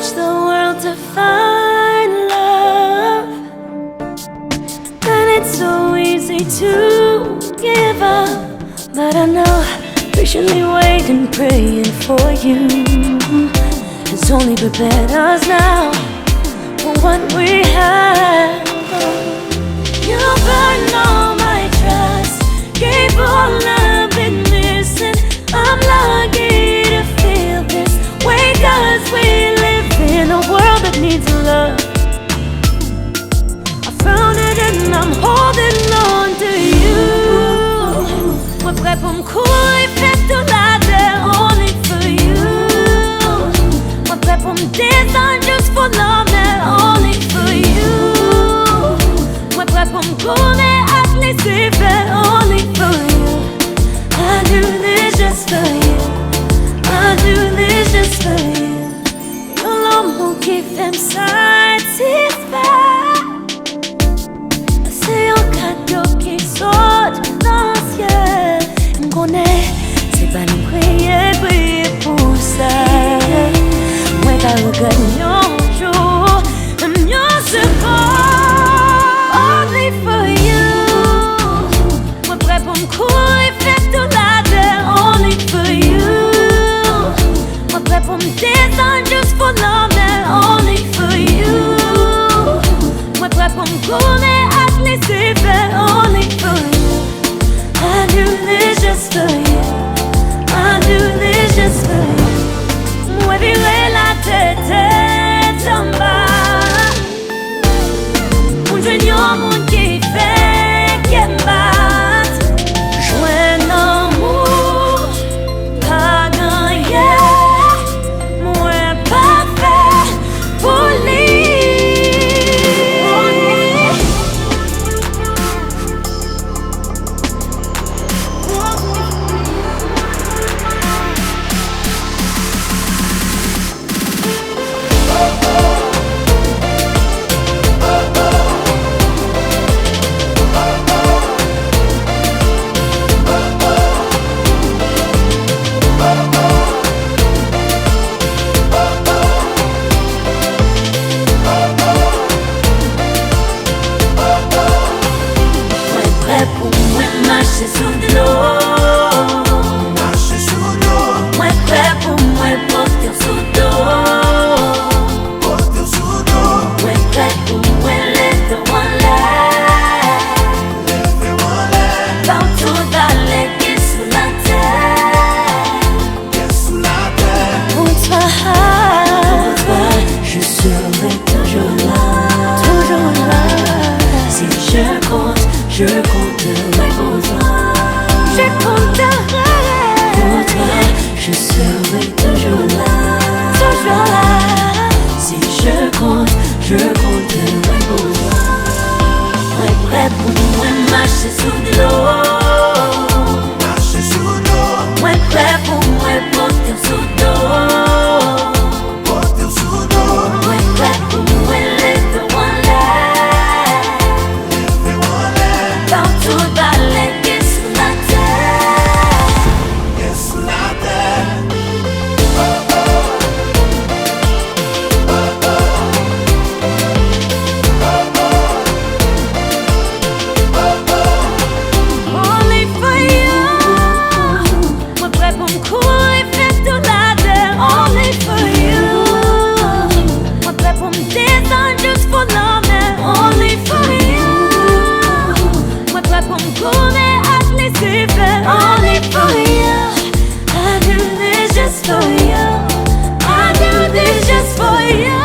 search the world to find love, and it's so easy to give up. But I know, patiently waiting, praying for you has only prepared us now for what we have. You burn all my trust, gave all I've been missing. I'm lucky to feel this way, 'cause we live in a world that needs love. I found it and I'm holding on to you. We're prêt pour me courir, faire toute la terre, only for you. We're prêt pour me descendre just for love, man, only for you. We're prêt pour me courir, à te laisser faire, only for you. I do this just for you. I do this just for you. You're l'amour qui fait me satisfaire. C'est un cadeau qui saute dans le ciel. M'connais, c'est pas nous prier, prier pour ça. Moi, pas regagner un jour, mieux se croire. Only for you. Moi, prêt pour me courir, faire toute la terre, only for you. Moi, prêt pour me descendre just for love, man, only for you. Moi, prêt pour me courir, à te laisser faire, only for you. I do this just for you. I do this just for you. Moi, virer la tête en bas. Mon génie, mon qui fait qu'elle batte. Jouer l'amour, pas gagner. Moi, pas fait pour lui. Marcher sous de l'eau, marcher sous l'eau, moi prêt pour moi porter sous d'eau, porter sous l'eau, moi prêt pour moi lever en l'air, lever en l'air, partout dans les pieds sous la terre, pieds sous la terre. Pour toi, je serai toujours là, si je compterai pour toi. Je compterai pour toi. Je serai toujours là. Si je compterai pour toi. Moi prêt pour moi marcher sous de l'eau. Marcher sous l'eau, Moi prêt pour moi porter sous d'eau. porter sous l'eau, Moi prêt pour moi lever en l'air. lever en l'air, Partout dans les pieds sous la terre. pieds sous la terre. Only for you. Moi prêt pour me courir, faire toute la terre. Only for you. Moi prêt pour me descendre just for love, man. Only for you. Moi prêt pour me courir, à te laisser faire. Only for you. I do this just for you. I do this just for you.